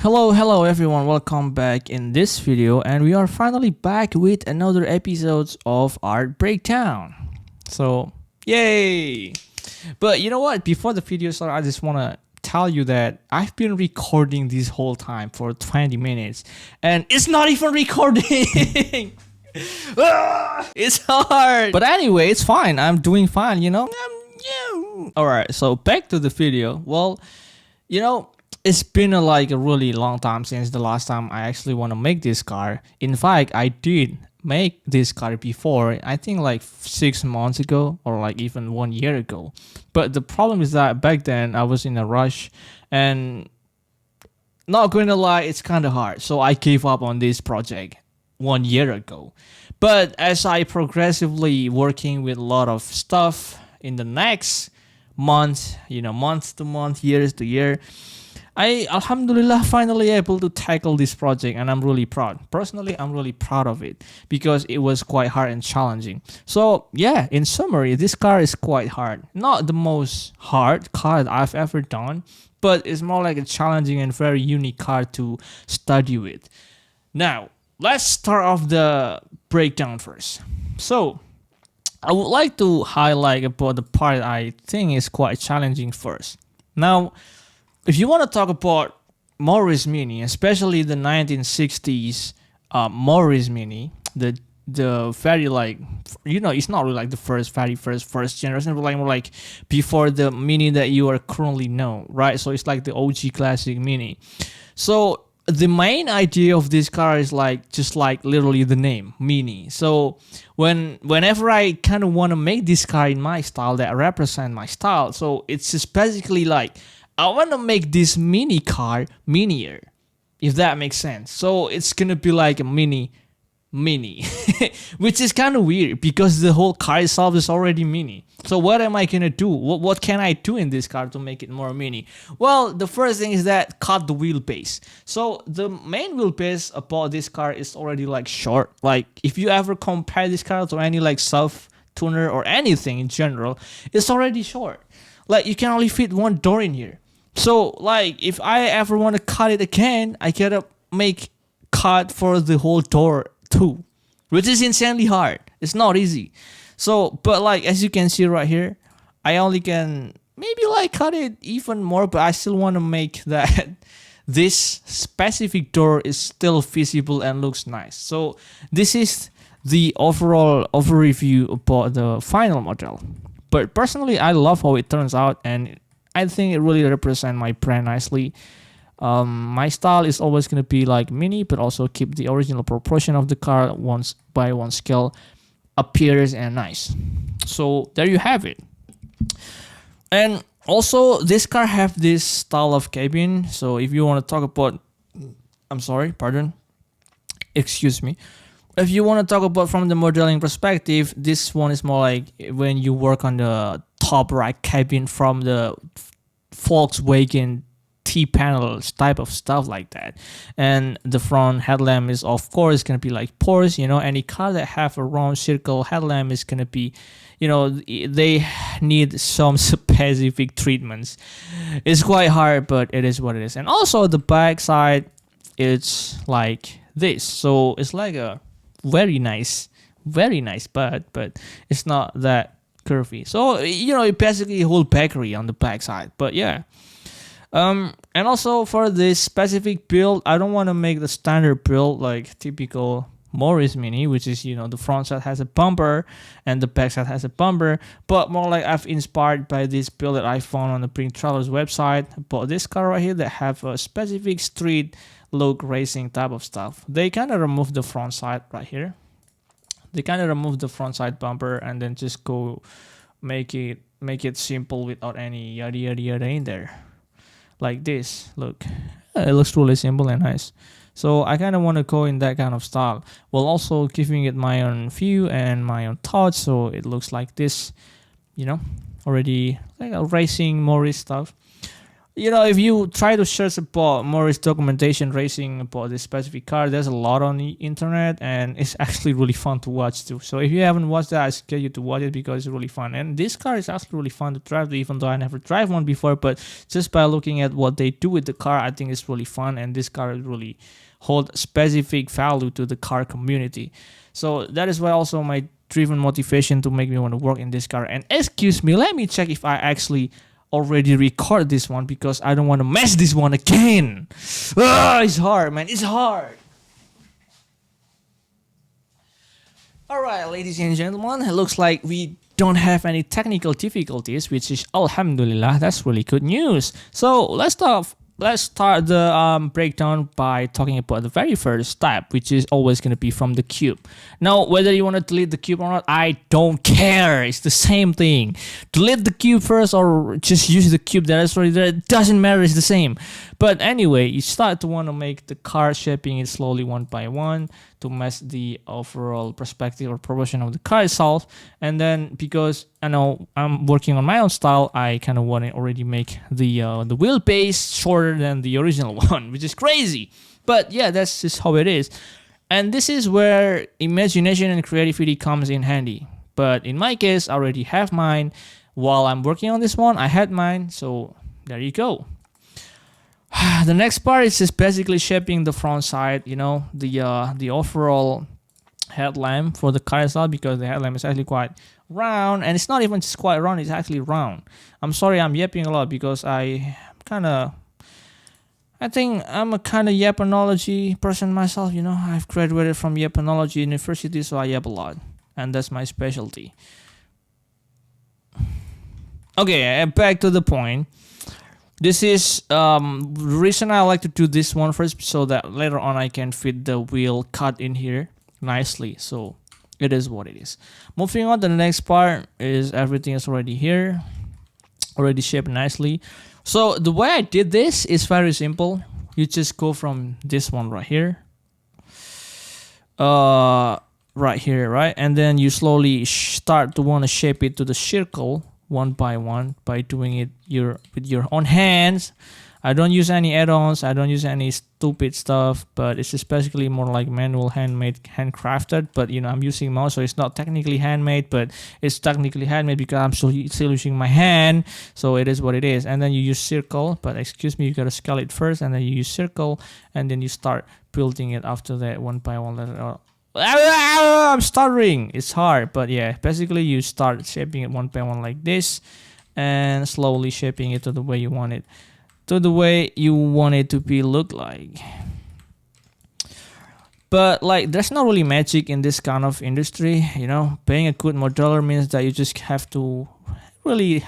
Hello everyone, welcome back in this video, and we are finally back with another episode of Art Breakdown. So, yay! But you know what, before the video starts, I just want to tell you that I've been recording this whole time for 20 minutes and it's not even recording. It's hard. But anyway, it's fine. I'm doing fine, yeah. Alright, so back to the video. Well, it's been a really long time since the last time I actually want to make this car. In fact, I did make this car before, I think like 6 months ago or like even 1 year ago. But the problem is that back then I was in a rush and not going to lie, it's kind of hard. So I gave up on this project 1 year ago. But as I progressively working with a lot of stuff in the next month, month to month, years to year, I alhamdulillah finally able to tackle this project, and I'm really proud. Personally, I'm really proud of it because it was quite hard and challenging. So yeah, in summary, this car is quite hard. Not the most hard car that I've ever done, but it's more like a challenging and very unique car to study with. Now, let's start off the breakdown first. So I would like to highlight about the part I think is quite challenging first. Now, if you want to talk about Morris Mini, especially the 1960s Morris Mini, the very it's not really like the first generation, but like more like before the Mini that you are currently know, right? So it's like the OG classic Mini. So the main idea of this car is just like literally the name Mini. So whenever I kind of want to make this car in my style that represent my style, so it's just basically like I want to make this mini car minier, if that makes sense. So it's gonna be like a mini, which is kind of weird because the whole car itself is already mini. So what am I gonna do? What can I do in this car to make it more mini? Well, the first thing is that cut the wheelbase. So the main wheelbase about this car is already like short. Like if you ever compare this car to any like self tuner or anything in general, it's already short. Like you can only fit one door in here. So like if I ever want to cut it again, I gotta make cut for the whole door too, which is insanely hard. It's not easy. So but like as you can see right here, I only can maybe like cut it even more, but I still want to make that this specific door is still feasible and looks nice. So this is the overall overview about the final model. But personally, I love how it turns out, and I think it really represents my brand nicely. My style is always going to be like mini, but also keep the original proportion of the car once by one scale appears and nice. So there you have it. And also this car have this style of cabin. So if you want to talk about, excuse me. If you want to talk about from the modeling perspective, this one is more like when you work on the top right cabin from the Volkswagen T-panels type of stuff like that. And the front headlamp is of course going to be like Porsche, any car that have a round circle headlamp is going to be, they need some specific treatments. It's quite hard, but it is what it is. And also the back side, it's like this. So it's like a very nice but it's not that curvy. So it basically a whole bakery on the back side. But yeah, and also for this specific build, I don't want to make the standard build like typical Morris Mini, which is the front side has a bumper and the back side has a bumper, but more like I've inspired by this build that I found on the Pink Traveler's website about this car right here that have a specific street look racing type of stuff. They kind of remove the front side right here. They kind of remove the front side bumper and then just go make it simple without any yada yada yada in there. Like this. Look. It looks really simple and nice. So I kind of want to go in that kind of style while also giving it my own view and my own thoughts. So it looks like this, already like a racing Morris stuff. If you try to search about more documentation racing about this specific car, there's a lot on the internet, and it's actually really fun to watch too. So if you haven't watched that, I suggest you to watch it because it's really fun. And this car is actually really fun to drive, even though I never drive one before. But just by looking at what they do with the car, I think it's really fun, and this car really hold specific value to the car community. So that is why also my driven motivation to make me want to work in this car. And excuse me, let me check if I actually already record this one because I don't want to mess this one again. It's hard, man. It's hard. All right, ladies and gentlemen, it looks like we don't have any technical difficulties, which is alhamdulillah. That's really good news. So let's start the breakdown by talking about the very first step, which is always going to be from the cube. Now, whether you want to delete the cube or not, I don't care. It's the same thing. Delete the cube first or just use the cube that is already there. It doesn't matter. It's the same. But anyway, you start to want to make the car shaping it slowly one by one to match the overall perspective or proportion of the car itself. And then because I know I'm working on my own style, I kind of want to already make the wheelbase shorter than the original one, which is crazy. But yeah, that's just how it is. And this is where imagination and creativity comes in handy. But in my case, I already have mine. While I'm working on this one, I had mine. So there you go. The next part is just basically shaping the front side, the overall headlamp for the car itself, because the headlamp is actually quite round, and it's not even just quite round, it's actually round. I'm sorry I'm yapping a lot because I think I'm a kind of yapanology person myself, I've graduated from Yapanology University, so I yap a lot, and that's my specialty. Okay, back to the point. This is the reason I like to do this one first, so that later on I can fit the wheel cut in here nicely. So it is what it is. Moving on to the next part is everything is already here, already shaped nicely. So the way I did this is very simple. You just go from this one right here, right, and then you slowly start to want to shape it to the circle one by one by doing it with your own hands. I don't use any add-ons, I don't use any stupid stuff, but it's just basically more like manual, handmade, handcrafted. But I'm using mouse, so it's not technically handmade, but it's technically handmade because I'm still using my hand. So it is what it is. And then you use circle, but excuse me, you gotta scale it first, and then you use circle, and then you start building it after that one by one. I'm stuttering. It's hard, but yeah, basically you start shaping it one by one like this, and slowly shaping it to the way you want it, to be look like. But like, there's not really magic in this kind of industry. Being a good modeler means that you just have to really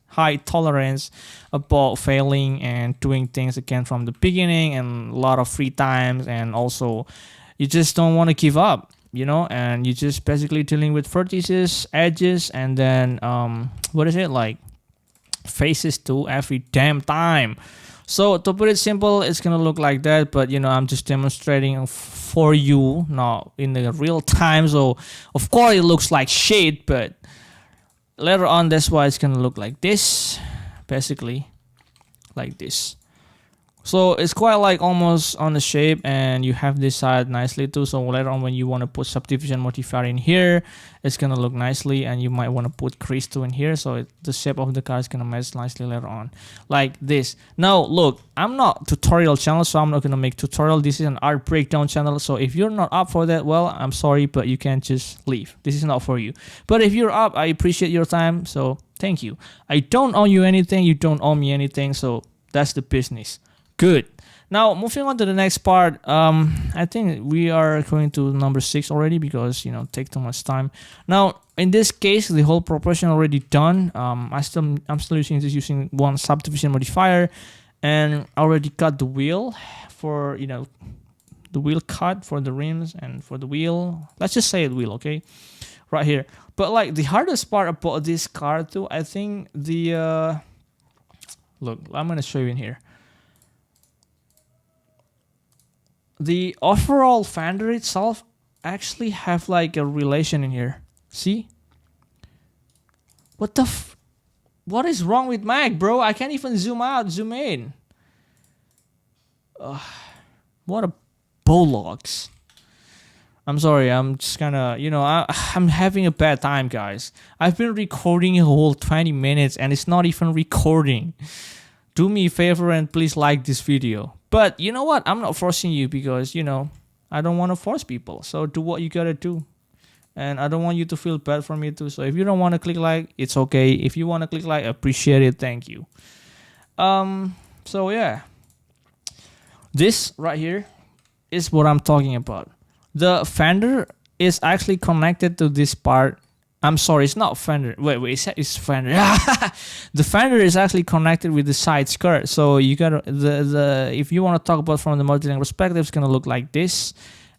high tolerance about failing and doing things again from the beginning, and a lot of free times, and also you just don't want to give up, and you just basically dealing with vertices, edges, and then faces too every damn time. So to put it simple, it's gonna look like that, but I'm just demonstrating for you, not in the real time. So of course it looks like shit, but later on that's why it's gonna look like this, basically like this. So it's quite like almost on the shape, and you have this side nicely too. So later on when you want to put subdivision modifier in here, it's gonna look nicely, and you might want to put crease too in here, so the shape of the car is gonna match nicely later on like this. Now look, I'm not tutorial channel, so I'm not gonna make tutorial. This is an art breakdown channel, so if you're not up for that, well, I'm sorry, but you can just leave. This is not for you. But if you're up, I appreciate your time, so thank you. I don't owe you anything, you don't owe me anything, so that's the business. Good. Now moving on to the next part. I think we are going to number 6 already because take too much time. Now in this case, the whole proportion already done. I'm still using one subdivision modifier, and already cut the wheel for the wheel cut for the rims and for the wheel. Let's just say it wheel, okay, right here. But like the hardest part about this car too, I think the look, I'm gonna show you in here. The overall fender itself actually have like a relation in here. See? What the What is wrong with Mac, bro? I can't even zoom out, zoom in. What a bollocks. I'm sorry, I'm just kind of, I'm having a bad time, guys. I've been recording a whole 20 minutes and it's not even recording. Do me a favor and please like this video. But you know what? I'm not forcing you because, I don't want to force people. So do what you gotta do. And I don't want you to feel bad for me too. So if you don't want to click like, it's okay. If you want to click like, appreciate it. Thank you. So yeah. This right here is what I'm talking about. The fender is actually connected to this part. I'm sorry, it's not fender. Wait, it's fender. The fender is actually connected with the side skirt. So you gotta if you want to talk about from the multi-link perspective, it's gonna look like this,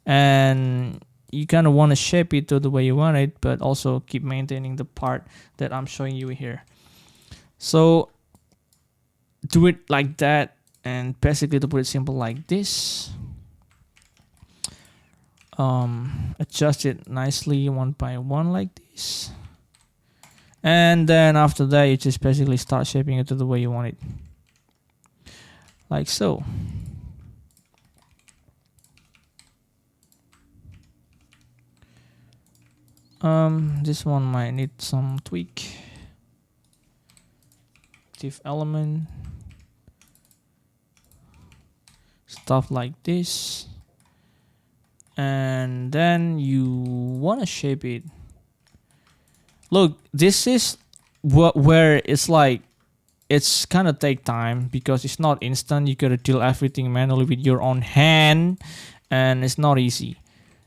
and you kind of want to shape it to the way you want it, but also keep maintaining the part that I'm showing you here. So do it like that, and basically to put it simple like this. Adjust it nicely one by one like this, and then after that you just basically start shaping it to the way you want it, like so. This one might need some tweak. Active element, stuff like this. And then you want to shape it. Look, this is where it's like, it's kind of take time because it's not instant. You gotta do everything manually with your own hand, and it's not easy,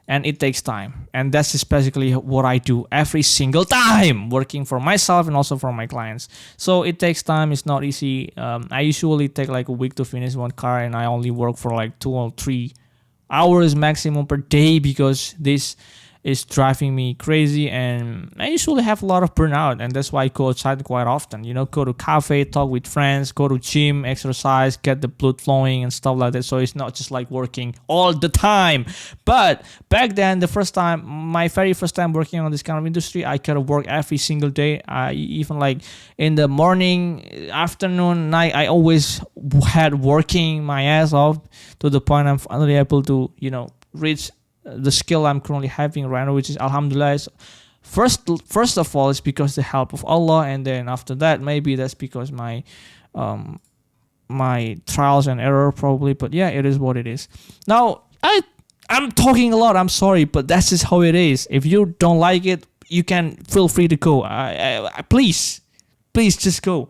and it takes time. And that's just basically what I do every single time, working for myself and also for my clients. So it takes time. It's not easy. I usually take like a week to finish one car, and I only work for like 2 or 3 hours maximum per day because this is driving me crazy, and I usually have a lot of burnout, and that's why I go outside quite often. Go to cafe, talk with friends, go to gym, exercise, get the blood flowing and stuff like that. So it's not just like working all the time. But back then, my very first time working on this kind of industry, I could have worked every single day. Even like in the morning, afternoon, night, I always had working my ass off to the point I'm finally able to, reach the skill I'm currently having right now, which is alhamdulillah. First of all, it's because the help of Allah, and then after that, maybe that's because my trials and error probably. But yeah, it is what it is. Now I'm talking a lot. I'm sorry, but that's just how it is. If you don't like it, you can feel free to go. Please just go.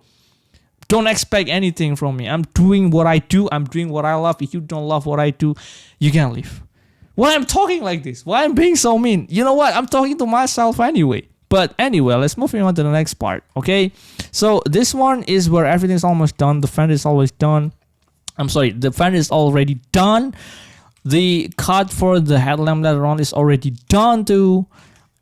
Don't expect anything from me. I'm doing what I do. I'm doing what I love. If you don't love what I do, you can leave. Why I'm talking like this? Why I'm being so mean? You know what? I'm talking to myself anyway. But anyway, let's move on to the next part, okay? So this one is where everything's almost done. The fender is always done. The fender is already done. The cut for the headlamp later on is already done too.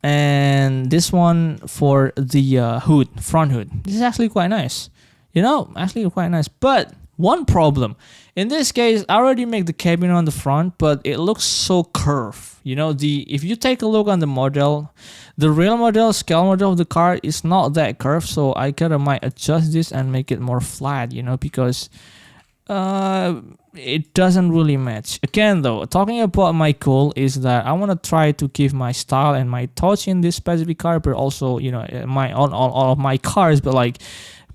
And this one for the front hood. This is actually quite nice. Actually quite nice. But one problem. In this case, I already make the cabin on the front, but it looks so curved. If you take a look on the model, the real model, scale model of the car is not that curved. So I might adjust this and make it more flat, because it doesn't really match. Again, though, talking about my goal is that I want to try to give my style and my touch in this specific car, but also, my on all of my cars, but like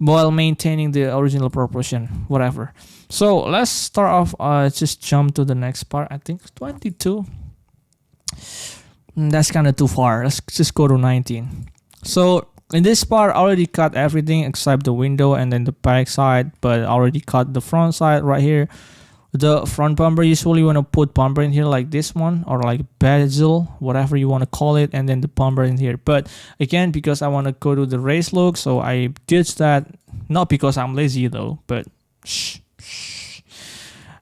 while maintaining the original proportion, whatever. So let's start off, just jump to the next part. I think 22. That's kind of too far. Let's just go to 19. So in this part, I already cut everything except the window and then the back side, but I already cut the front side right here. The front bumper, usually you want to put bumper in here like this one, or like bezel, whatever you want to call it, and then the bumper in here. But again, because I want to go to the race look, so I ditched that. Not because I'm lazy though, but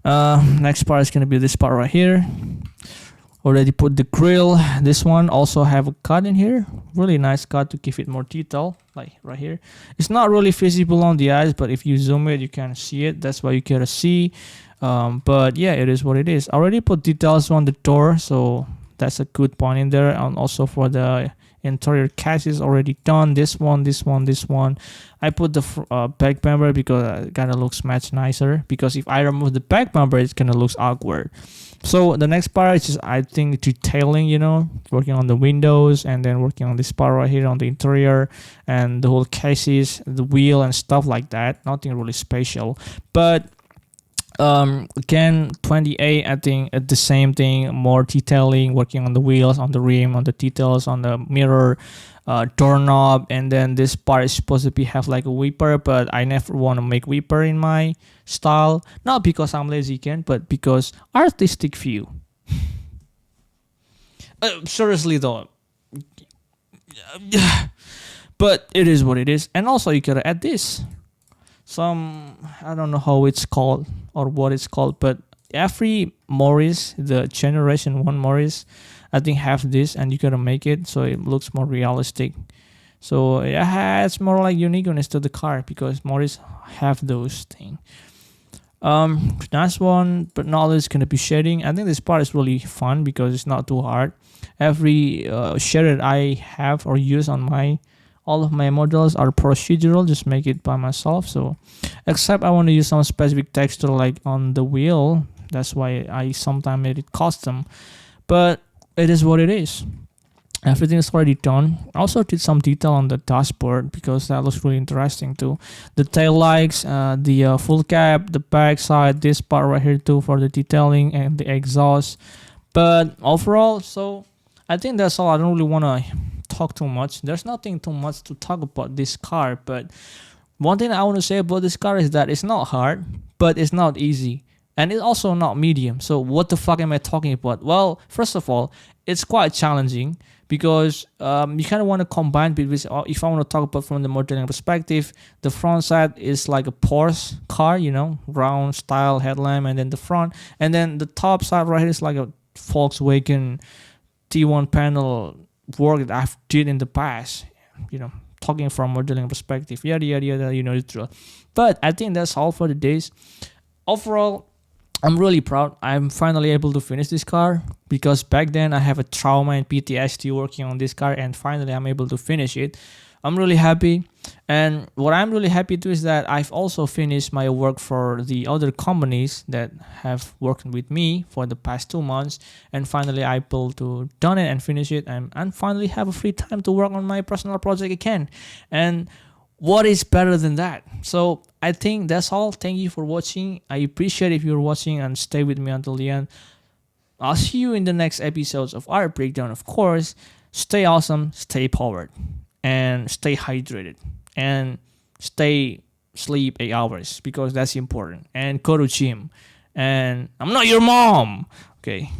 next part is gonna be this part right here. Already put the grill. This one also have a cut in here, really nice cut to give it more detail, like right here. It's not really visible on the eyes, but if you zoom it, you can see it. That's why you gotta see. But yeah, it is what it is. I already put details on the door, so that's a good point in there. And also for the interior cast is already done. This one. I put the back bumper because it kind of looks much nicer, because if I remove the back bumper, it's gonna look awkward. So the next part is just, I think, detailing, working on the windows, and then working on this part right here on the interior and the whole cases, the wheel and stuff like that. Nothing really special, but again, 28, I think the same thing, more detailing, working on the wheels, on the rim, on the details, on the mirror, doorknob, and then this part is supposed to be have like a wiper, but I never want to make wiper in my style, not because I'm lazy again, but because artistic view. Seriously though, but it is what it is. And also you gotta add this, some, I don't know how it's called or what it's called, but every Morris, the generation 1 Morris, I think have this, and you gotta make it so it looks more realistic. So it has more like uniqueness to the car, because Morris have those things. Last one, but not least, gonna be shading. I think this part is really fun because it's not too hard. Every shade that I have or use on all of my models are procedural, just make it by myself. So except I want to use some specific texture like on the wheel, that's why I sometimes made it custom, but it is what it is. Everything is already done. I also did some detail on the dashboard because that looks really interesting too. The tail lights, the full cap, the back side, this part right here too for the detailing, and the exhaust. But overall, so I think that's all. I don't really want to talk too much. There's nothing too much to talk about this car, but one thing I want to say about this car is that it's not hard, but it's not easy, and it's also not medium. So what the fuck am I talking about? Well, first of all, it's quite challenging because you kind of want to combine between, if I want to talk about from the modeling perspective, the front side is like a Porsche car, round style headlamp, and then the front, and then the top side right here is like a Volkswagen T1 panel work that I've did in the past, talking from modeling perspective, yada yada yada, the drill. But I think that's all for the days. Overall, I'm really proud. I'm finally able to finish this car, because back then I have a trauma and PTSD working on this car, and finally I'm able to finish it. I'm really happy. And what I'm really happy to is that I've also finished my work for the other companies that have worked with me for the past 2 months, and finally I'm able to done it and finish it, and finally have a free time to work on my personal project again. And what is better than that? So I think that's all. Thank you for watching. I appreciate if you're watching and stay with me until the end. I'll see you in the next episodes of Art Breakdown. Of course, stay awesome, stay powered, and stay hydrated, and stay sleep 8 hours, because that's important, and go to gym. And I'm not your mom. Okay.